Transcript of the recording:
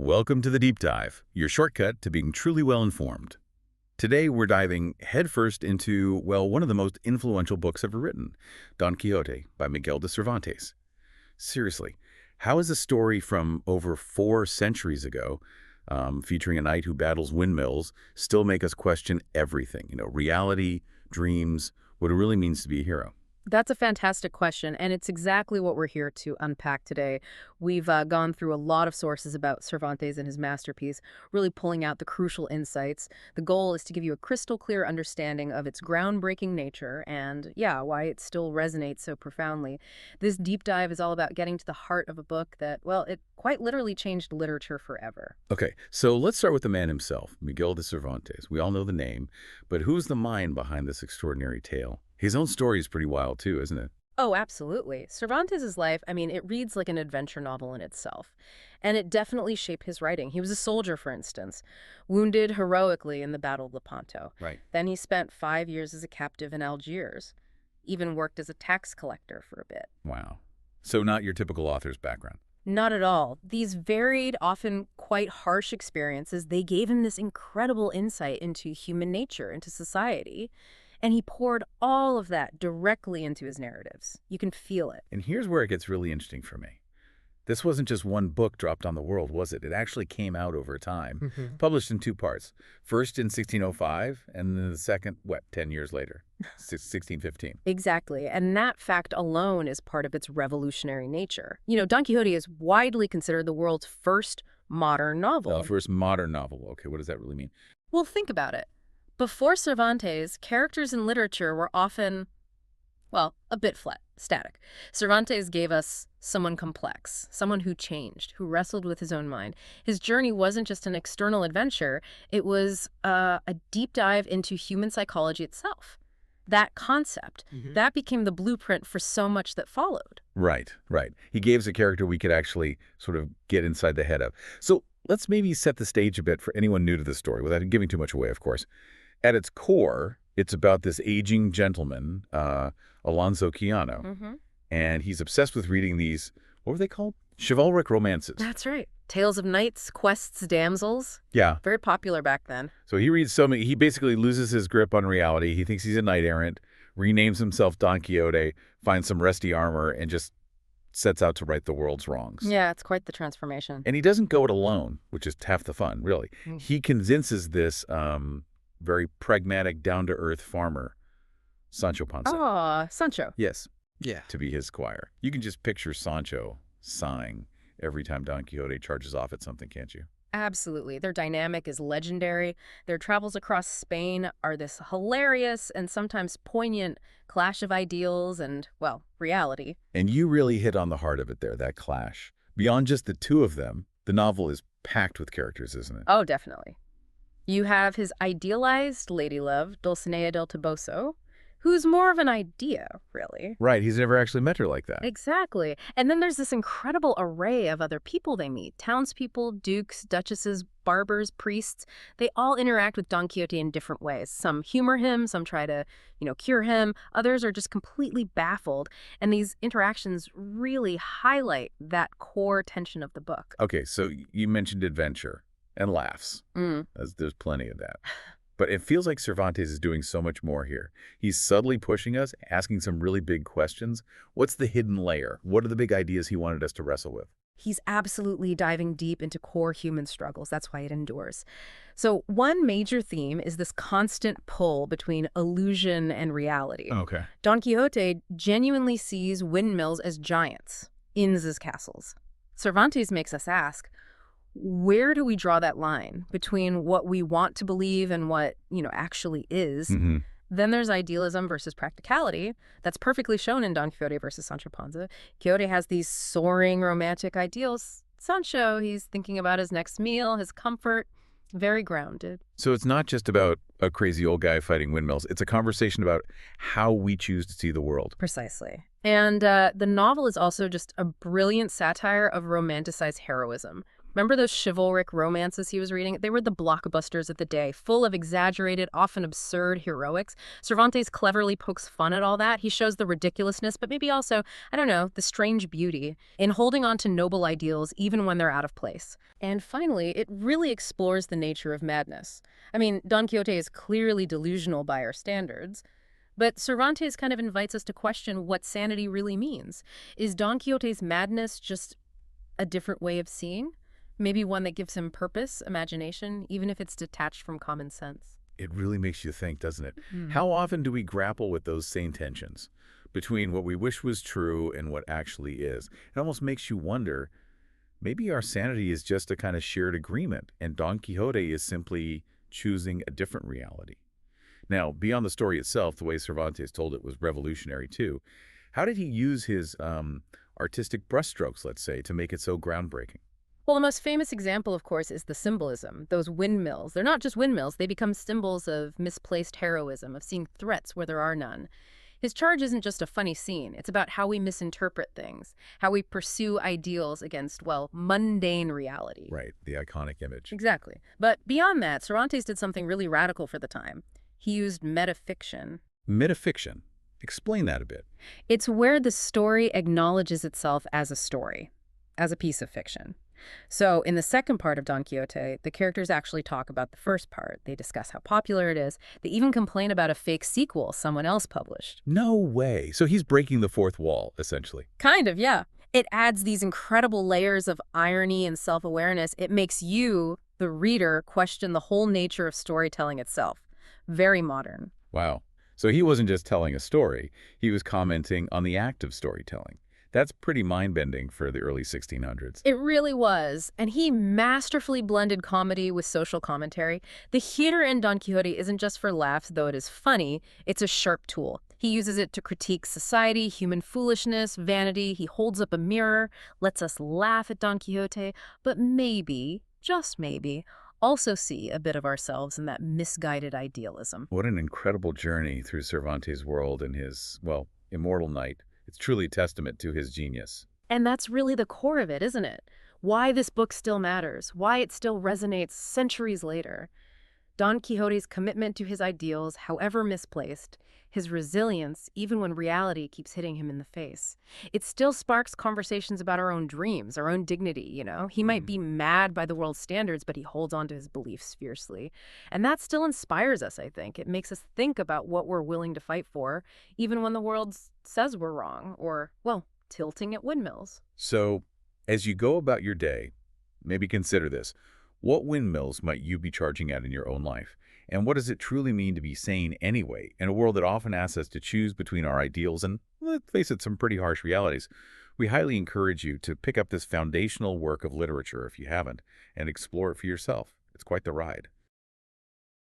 Welcome to the Deep Dive, your shortcut to being truly well-informed. Today we're diving headfirst into, well, one of the most influential books ever written, Don Quixote by Miguel de Cervantes. Seriously, how is a story from over 4 centuries ago, featuring a knight who battles windmills, still make us question everything? Reality, dreams, what it really means to be a hero. That's a fantastic question, and it's exactly what we're here to unpack today. We've gone through a lot of sources about Cervantes and his masterpiece, really pulling out the crucial insights. The goal is to give you a crystal clear understanding of its groundbreaking nature and, yeah, why it still resonates so profoundly. This deep dive is all about getting to the heart of a book that, well, it quite literally changed literature forever. Okay, so let's start with the man himself, Miguel de Cervantes. We all know the name, but who's the mind behind this extraordinary tale? His own story is pretty wild too, isn't it? Oh, absolutely. Cervantes' life, it reads like an adventure novel in itself. And it definitely shaped his writing. He was a soldier, for instance, wounded heroically in the Battle of Lepanto. Right. Then he spent 5 years as a captive in Algiers, even worked as a tax collector for a bit. Wow. So not your typical author's background. Not at all. These varied, often quite harsh experiences, they gave him this incredible insight into human nature, into society. And he poured all of that directly into his narratives. You can feel it. And here's where it gets really interesting for me. This wasn't just one book dropped on the world, was it? It actually came out over time, published in 2 parts. First in 1605, and then the second, 10 years later, 1615. Exactly. And that fact alone is part of its revolutionary nature. Don Quixote is widely considered the world's first modern novel. First modern novel. Okay, what does that really mean? Well, think about it. Before Cervantes, characters in literature were often, well, a bit flat, static. Cervantes gave us someone complex, someone who changed, who wrestled with his own mind. His journey wasn't just an external adventure. It was a deep dive into human psychology itself. That concept, that became the blueprint for so much that followed. Right. He gave us a character we could actually sort of get inside the head of. So let's maybe set the stage a bit for anyone new to the story, without giving too much away, of course. At its core, it's about this aging gentleman, Alonso Quixano, and he's obsessed with reading these, what were they called? Chivalric romances. That's right. Tales of knights, quests, damsels. Yeah. Very popular back then. So he reads so many, he basically loses his grip on reality. He thinks he's a knight-errant, renames himself Don Quixote, finds some rusty armor, and just sets out to right the world's wrongs. Yeah, it's quite the transformation. And he doesn't go it alone, which is half the fun, really. He convinces this very pragmatic, down-to-earth farmer, Sancho Panza. Oh, Sancho. Yes. Yeah. To be his squire. You can just picture Sancho sighing every time Don Quixote charges off at something, can't you? Absolutely. Their dynamic is legendary. Their travels across Spain are this hilarious and sometimes poignant clash of ideals and, well, reality. And you really hit on the heart of it there, that clash. Beyond just the 2 of them, the novel is packed with characters, isn't it? Oh, definitely. You have his idealized ladylove, Dulcinea del Toboso, who's more of an idea, really. Right, he's never actually met her like that. Exactly. And then there's this incredible array of other people they meet. Townspeople, dukes, duchesses, barbers, priests. They all interact with Don Quixote in different ways. Some humor him, some try to, cure him. Others are just completely baffled. And these interactions really highlight that core tension of the book. Okay, so you mentioned adventure and laughs. There's plenty of that. But it feels like Cervantes is doing so much more here. He's subtly pushing us, asking some really big questions. What's the hidden layer? What are the big ideas he wanted us to wrestle with? He's absolutely diving deep into core human struggles. That's why it endures. So one major theme is this constant pull between illusion and reality. Okay. Don Quixote genuinely sees windmills as giants, inns as castles. Cervantes makes us ask, where do we draw that line between what we want to believe and what, actually is? Then there's idealism versus practicality. That's perfectly shown in Don Quixote versus Sancho Panza. Quixote has these soaring romantic ideals. Sancho, he's thinking about his next meal, his comfort, very grounded. So it's not just about a crazy old guy fighting windmills. It's a conversation about how we choose to see the world. Precisely. And the novel is also just a brilliant satire of romanticized heroism. Remember those chivalric romances he was reading? They were the blockbusters of the day, full of exaggerated, often absurd heroics. Cervantes cleverly pokes fun at all that. He shows the ridiculousness, but maybe also, I don't know, the strange beauty in holding on to noble ideals even when they're out of place. And finally, it really explores the nature of madness. I mean, Don Quixote is clearly delusional by our standards, but Cervantes kind of invites us to question what sanity really means. Is Don Quixote's madness just a different way of seeing? Maybe one that gives him purpose, imagination, even if it's detached from common sense. It really makes you think, doesn't it? How often do we grapple with those same tensions between what we wish was true and what actually is? It almost makes you wonder, maybe our sanity is just a kind of shared agreement, and Don Quixote is simply choosing a different reality. Now, beyond the story itself, the way Cervantes told it was revolutionary too. How did he use his artistic brushstrokes, let's say, to make it so groundbreaking? Well, the most famous example, of course, is the symbolism, those windmills. They're not just windmills, they become symbols of misplaced heroism, of seeing threats where there are none. His charge isn't just a funny scene. It's about how we misinterpret things, how we pursue ideals against, well, mundane reality. Right, the iconic image. Exactly. But beyond that, Cervantes did something really radical for the time. He used metafiction. Metafiction. Explain that a bit. It's where the story acknowledges itself as a story, as a piece of fiction. So in the second part of Don Quixote, the characters actually talk about the first part. They discuss how popular it is. They even complain about a fake sequel someone else published. No way. So he's breaking the fourth wall, essentially. Kind of, yeah. It adds these incredible layers of irony and self-awareness. It makes you, the reader, question the whole nature of storytelling itself. Very modern. Wow. So he wasn't just telling a story. He was commenting on the act of storytelling. That's pretty mind-bending for the early 1600s. It really was. And he masterfully blended comedy with social commentary. The humor in Don Quixote isn't just for laughs, though it is funny. It's a sharp tool. He uses it to critique society, human foolishness, vanity. He holds up a mirror, lets us laugh at Don Quixote, but maybe, just maybe, also see a bit of ourselves in that misguided idealism. What an incredible journey through Cervantes' world and his, well, immortal knight. It's truly a testament to his genius. And that's really the core of it, isn't it? Why this book still matters, why it still resonates centuries later. Don Quixote's commitment to his ideals, however misplaced, his resilience, even when reality keeps hitting him in the face. It still sparks conversations about our own dreams, our own dignity, you know? He might be mad by the world's standards, but he holds on to his beliefs fiercely. And that still inspires us, I think. It makes us think about what we're willing to fight for, even when the world says we're wrong, or, well, tilting at windmills. So, as you go about your day, maybe consider this. What windmills might you be charging at in your own life? And what does it truly mean to be sane anyway, in a world that often asks us to choose between our ideals and, let's face it, some pretty harsh realities? We highly encourage you to pick up this foundational work of literature if you haven't, and explore it for yourself. It's quite the ride.